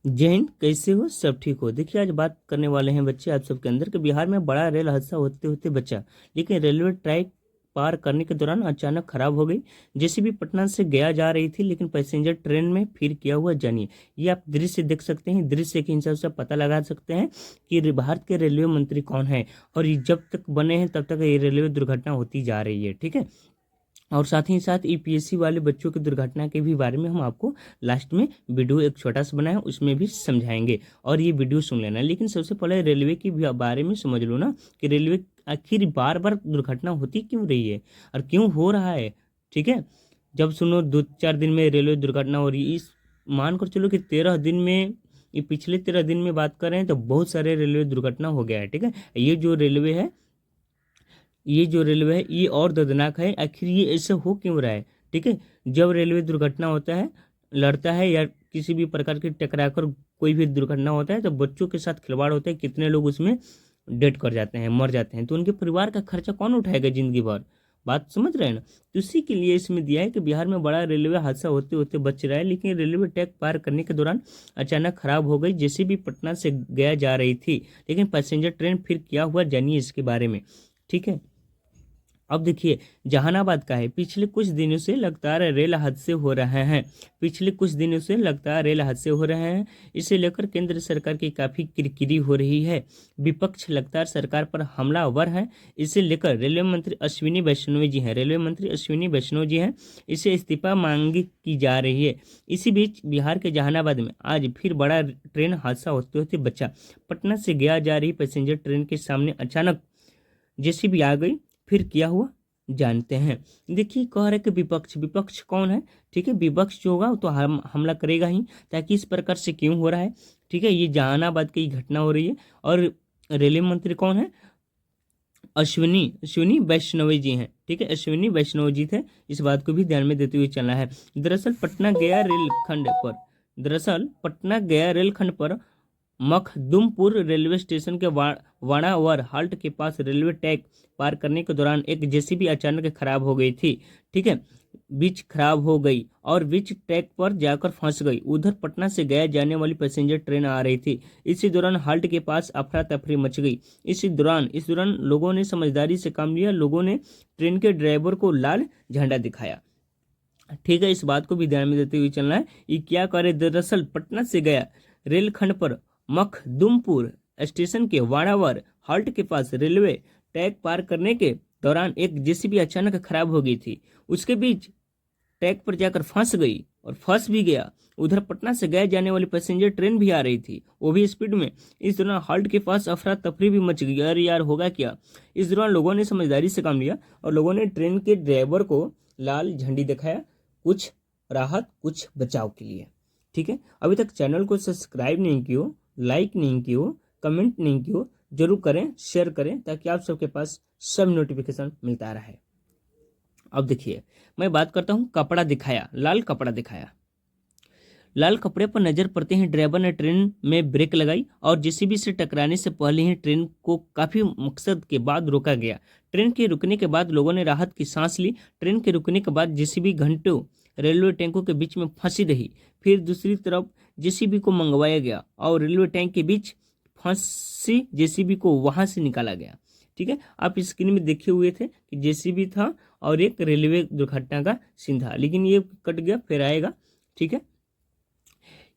जय हिंद। कैसे हो? सब ठीक हो? देखिए, आज बात करने वाले हैं बच्चे आप सबके अंदर कि बिहार में बड़ा रेल हादसा होते होते बचा, लेकिन रेलवे ट्रैक पार करने के दौरान अचानक खराब हो गई। जेसीबी पटना से गया जा रही थी, लेकिन पैसेंजर ट्रेन में फिर किया हुआ जानिए। ये आप दृश्य देख सकते हैं। दृश्य के हिसाब से पता लगा सकते हैं कि भारत के रेलवे मंत्री कौन है, और ये जब तक बने हैं तब तक ये रेलवे दुर्घटना होती जा रही है। ठीक है। और साथ ही साथ ईपीएससी वाले बच्चों की दुर्घटना के भी बारे में हम आपको लास्ट में वीडियो एक छोटा सा बनाया, उसमें भी समझाएंगे, और ये वीडियो सुन लेना। लेकिन सबसे पहले रेलवे की भी बारे में समझ लो ना कि रेलवे आखिर बार बार दुर्घटना होती क्यों रही है और क्यों हो रहा है। ठीक है। जब सुनो 2-4 दिन में रेलवे दुर्घटना हो रही है, इस मान कर चलो कि 13 दिन में, ये पिछले 13 दिन में बात कर रहे हैं तो बहुत सारे रेलवे दुर्घटना हो गया है। ठीक है। ये जो रेलवे है ये और दर्दनाक है। आखिर ये ऐसा हो क्यों रहा है? ठीक है। जब रेलवे दुर्घटना होता है, लड़ता है या किसी भी प्रकार की टकराकर कोई भी दुर्घटना होता है, तो बच्चों के साथ खिलवाड़ होता है। कितने लोग उसमें डेड कर जाते हैं, मर जाते हैं, तो उनके परिवार का खर्चा कौन उठाएगा जिंदगी भर? बात समझ रहे हैं ना? तो इसी के लिए इसमें दिया है कि बिहार में बड़ा रेलवे हादसा होते होते बच रहा है, लेकिन रेलवे ट्रैक पार करने के दौरान अचानक खराब हो गई। जैसे भी पटना से गया जा रही थी, लेकिन पैसेंजर ट्रेन फिर क्या हुआ जानिए इसके बारे में। ठीक है। अब देखिए, जहानाबाद का है। पिछले कुछ दिनों से लगातार रेल हादसे हो रहे हैं। इसे लेकर केंद्र सरकार की काफ़ी किरकिरी हो रही है। विपक्ष लगातार सरकार पर हमलावर है। इसे लेकर रेलवे मंत्री अश्विनी वैष्णव जी हैं, इसे इस्तीफा मांगी की जा रही है। इसी बीच बिहार के जहानाबाद में आज फिर बड़ा ट्रेन हादसा होते होते बचा। पटना से गया जा रही पैसेंजर ट्रेन के सामने अचानक जेसीबी आ गई। फिर क्या हुआ जानते हैं। देखिए, कह रहे कि विपक्ष कौन है? ठीक है, विपक्ष जो होगा वो तो हमला करेगा ही, ताकि इस प्रकार से क्यों हो रहा है। ठीक है। ये जहानाबाद की घटना हो रही है, और रेलवे मंत्री कौन है? अश्विनी वैष्णव जी हैं। ठीक है, अश्विनी वैष्णव जी थे। इस बात को भी ध्यान में देते हुए चलना है। दरअसल पटना गया रेलखंड पर मखदुमपुर रेलवे स्टेशन के वाणावर हाल्ट के पास रेलवे ट्रैक पार करने के दौरान एक जेसीबी अचानक खराब हो गई थी। ठीक है, बीच खराब हो गई और बीच ट्रैक पर जाकर फंस गई। उधर पटना से गया जाने वाली पैसेंजर ट्रेन आ रही थी। इसी दौरान हाल्ट के पास अफरा तफरी मच गई। इस दौरान लोगों ने समझदारी से काम लिया। लोगों ने ट्रेन के ड्राइवर को लाल झंडा दिखाया। ठीक है, इस बात को भी ध्यान में देते हुए चलना है। ये क्या करे? दरअसल पटना से गया रेलखंड पर मखदुमपुर स्टेशन के वाणावर हाल्ट के पास रेलवे ट्रैक पार करने के दौरान एक जेसीबी अचानक खराब हो गई थी। उसके बीच ट्रैक पर जाकर फंस गई और फंस भी गया। उधर पटना से गए जाने वाली पैसेंजर ट्रेन भी आ रही थी, वो भी स्पीड में। इस दौरान हाल्ट के पास अफरा तफरी भी मच गई। अरे यार, होगा क्या? इस दौरान लोगों ने समझदारी से काम लिया और लोगों ने ट्रेन के ड्राइवर को लाल झंडी दिखाया, कुछ राहत कुछ बचाव के लिए। ठीक है। अभी तक चैनल को सब्सक्राइब नहीं किया, लाइक नहीं किया, कमेंट नहीं किया, जरूर करें, शेयर करें, ताकि आप सबके पास सब नोटिफिकेशन मिलता रहे। अब देखिए, मैं बात करता हूँ कपड़ा दिखाया, लाल कपड़ा दिखाया। लाल कपड़े पर नजर पड़ते ही ड्राइवर ने ट्रेन में ब्रेक लगाई और जेसीबी से टकराने से पहले ही ट्रेन को काफी मकसद के बाद रोका गया। ट्रेन के रुकने के बाद लोगों ने राहत की सांस ली। ट्रेन के रुकने के बाद जेसीबी घंटों रेलवे टैंकों के बीच में फंसी रही। फिर दूसरी तरफ जेसीबी को मंगवाया गया और रेलवे टैंक के बीच फंसी जेसीबी को वहां से निकाला गया। ठीक है, आप स्क्रीन में देखे हुए थे कि जेसीबी था और एक रेलवे दुर्घटना का सीन था, लेकिन ये कट गया, फिर आएगा। ठीक है,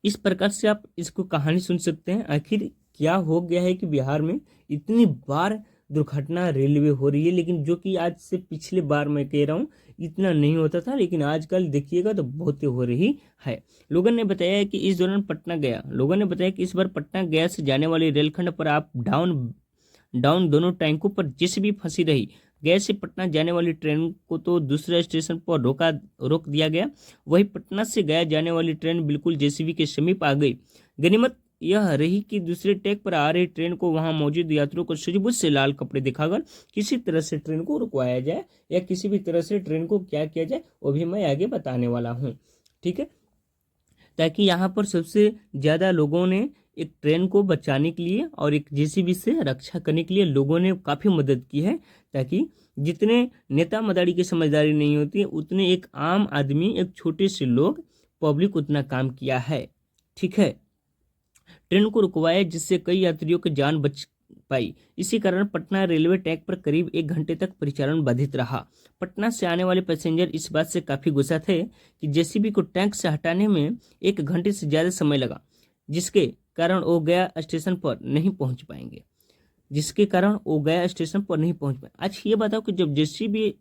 इस प्रकार से आप इसको कहानी सुन सकते हैं। आखिर क्या हो गया है कि बिहार में इतनी बार दुर्घटना रेलवे हो रही है, लेकिन जो कि आज से पिछले बार मैं कह रहा हूँ इतना नहीं होता था, लेकिन आजकल देखिएगा तो बहुत हो रही है। लोगों ने बताया कि इस दौरान लोगों ने बताया कि इस बार पटना गया से जाने वाली रेलखंड पर आप डाउन दोनों टैंकों पर जेसीबी फंसी रही। गया से पटना जाने वाली ट्रेन को तो दूसरे स्टेशन पर रोक दिया गया। वहीं पटना से गया जाने वाली ट्रेन बिल्कुल जेसीबी के समीप आ गई। गनीमत यह रही कि दूसरे ट्रैक पर आ रही ट्रेन को वहां मौजूद यात्रियों को सूझबूझ से लाल कपड़े दिखाकर किसी तरह से ट्रेन को रुकवाया जाए, या किसी भी तरह से ट्रेन को क्या किया जाए वो भी मैं आगे बताने वाला हूँ। ठीक है, ताकि यहाँ पर सबसे ज्यादा लोगों ने एक ट्रेन को बचाने के लिए और एक जेसीबी से रक्षा करने के लिए लोगों ने काफ़ी मदद की है, ताकि जितने नेता मदारी की समझदारी नहीं होती है, उतने एक आम आदमी, एक छोटे से लोग, पब्लिक उतना काम किया है। ठीक है, ट्रेन को रुकवाया, जिससे कई यात्रियों की जान बच पाई। इसी कारण पटना रेलवे ट्रैक पर करीब 1 घंटे तक परिचालन बाधित रहा। पटना से आने वाले पैसेंजर इस बात से काफी गुस्सा थे कि जेसीबी को टैंक से हटाने में 1 घंटे से ज्यादा समय लगा, जिसके कारण वो गया स्टेशन पर नहीं पहुंच पाए। अच्छा ये बताओ कि जब जेसीबी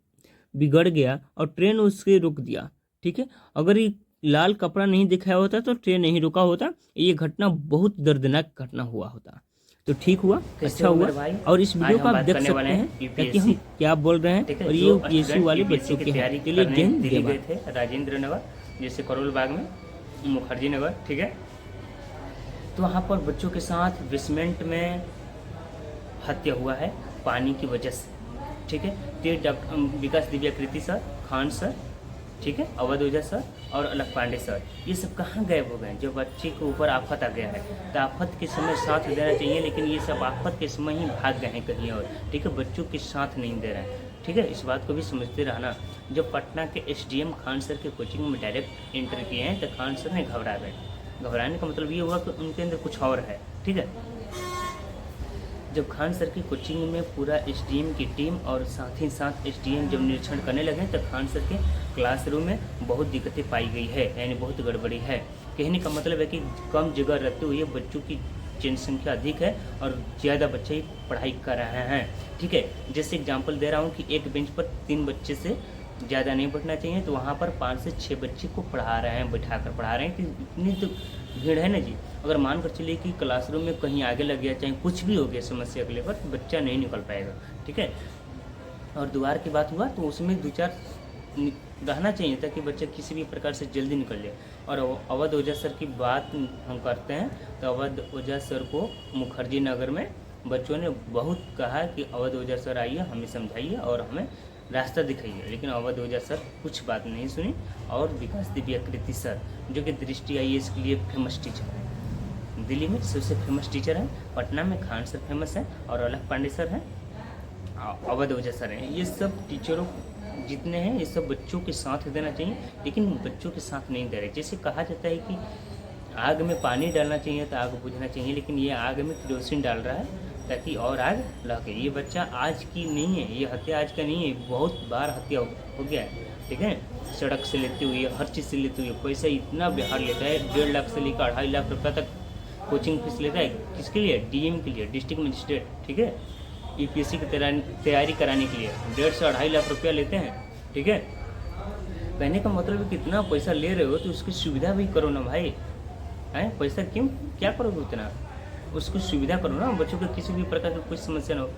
बिगड़ गया और ट्रेन उसके रुक दिया, ठीक है, अगर ये लाल कपड़ा नहीं दिखाया होता तो ट्रेन नहीं रुका होता, ये घटना बहुत दर्दनाक घटना हुआ होता। तो ठीक हुआ, अच्छा हुआ। और इस वीडियो को आप देख सकते हैं ताकि हम क्या बोल रहे हैं, और ये यूपीएससी वाले बच्चों के तैयारी के लिए दिल्ली गए थे, राजेंद्र नगर जैसे करोल बाग में, मुखर्जी नगर, ठीक है। तो वहाँ पर बच्चों के साथ बेसमेंट में हत्या हुआ है पानी की वजह से, ठीक है। तो डॉक्टर विकास दिव्याकृति सर, खान सर, ठीक है, अवध ओझा सर और अलग पांडे सर, ये सब कहाँ गायब हो गए? जब बच्चे के ऊपर आफत आ गया है तो आफत के समय साथ देना चाहिए, लेकिन ये सब आफत के समय ही भाग गए हैं कहीं और, ठीक है। बच्चों के साथ नहीं दे रहे हैं, ठीक है। इस बात को भी समझते रहना। जब पटना के एसडीएम खान सर के कोचिंग में डायरेक्ट एंटर किए हैं तो खान सर ने घबरा गए। घबराने का मतलब ये हुआ कि उनके अंदर कुछ और है, ठीक है। जब खान सर की कोचिंग में पूरा एसडीएम की टीम और साथ ही साथ एसडीएम जब निरीक्षण करने लगे तो खान सर के क्लासरूम में बहुत दिक्कतें पाई गई है, यानी बहुत गड़बड़ी है। कहने का मतलब है कि कम जगह रहते हुए बच्चों की जनसंख्या अधिक है और ज़्यादा बच्चे पढ़ाई कर रहे हैं, ठीक है। जैसे एग्जाम्पल दे रहा हूँ कि एक बेंच पर 3 बच्चे से ज़्यादा नहीं बैठना चाहिए, तो वहाँ पर 5 से 6 बच्चे को पढ़ा रहे हैं, बैठा कर पढ़ा रहे हैं। कि इतनी तो भीड़ है ना जी। अगर मान कर चलिए कि क्लासरूम में कहीं आगे लग गया, चाहे कुछ भी हो गया समस्या के लेकर, तो बच्चा नहीं निकल पाएगा, ठीक है। और द्वार की बात हुआ तो उसमें 2-4 रहना चाहिए ताकि बच्चा किसी भी प्रकार से जल्दी निकल जाए। और अवध ओझा सर की बात हम करते हैं तो अवध ओझा सर को मुखर्जी नगर में बच्चों ने बहुत कहा कि अवध ओझा सर आइए, हमें समझाइए और हमें रास्ता दिखाइए, लेकिन अवध ओझा सर कुछ बात नहीं सुनी। और विकास दिव्याकृति सर जो कि दृष्टि IAS के लिए फेमस टीचर है, दिल्ली में सबसे फेमस टीचर है, पटना में खान सर फेमस है और अलग पांडे सर हैं, अवध ओझा सर हैं। ये सब टीचरों जितने हैं ये सब बच्चों के साथ देना चाहिए, लेकिन बच्चों के साथ नहीं दे रहे। जैसे कहा जाता है कि आग में पानी डालना चाहिए तो आग बुझना चाहिए, लेकिन ये आग में केरोसिन डाल रहा है ताकि और आग लगे। ये बच्चा आज की नहीं है, ये हत्या आज का नहीं है, बहुत बार हत्या हो गया है, ठीक है। सड़क से लेते हुए, हर चीज़ से लेते हुए पैसा इतना बिहार लेता है, 1.5 लाख से लेकर 2.5 लाख रुपये तक कोचिंग फीस लेता है। किसके लिए? डीएम के लिए, डिस्ट्रिक्ट मजिस्ट्रेट, ठीक है। यूपीएससी की तैयारी कराने के लिए 1.5 से 2.5 लाख रुपया लेते हैं, ठीक है। कहने का मतलब है कितना पैसा ले रहे हो तो उसकी सुविधा भी करो ना भाई, हैं? पैसा क्यों क्या करोगे उतना, उसको सुविधा करो ना, बच्चों को किसी भी प्रकार की कोई समस्या ना हो।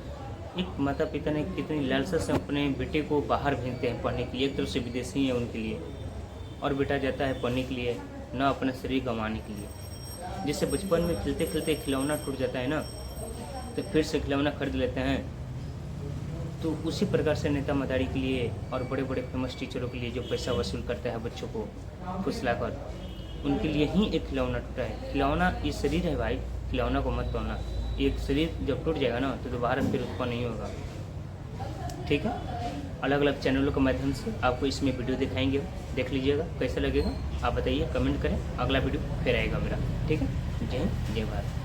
एक माता पिता ने कितनी लालसा से अपने बेटे को बाहर भेजते हैं पढ़ने के लिए, एक तरफ से विदेशी है उनके लिए, और बेटा जाता है पढ़ने के लिए, ना अपना शरीर गंवाने के लिए। जैसे बचपन में खेलते खेलते खिलौना टूट जाता है ना, तो फिर से खिलौना खरीद लेते हैं, तो उसी प्रकार से नेता मदारी के लिए और बड़े बड़े फेमस टीचरों के लिए जो पैसा वसूल करता है बच्चों को फुसलाकर, उनके लिए ही एक खिलौना टूटा है। खिलौना ये शरीर है भाई, खिलौना को मत तोड़ना। एक शरीर जब टूट जाएगा ना तो दोबारा फिर उत्पन्न नहीं होगा, ठीक है। अलग अलग चैनलों के माध्यम से आपको इसमें वीडियो दिखाएंगे, देख लीजिएगा, कैसा लगेगा आप बताइए, कमेंट करें। अगला वीडियो फिर आएगा मेरा, ठीक है। जय हिंद, जय भारत।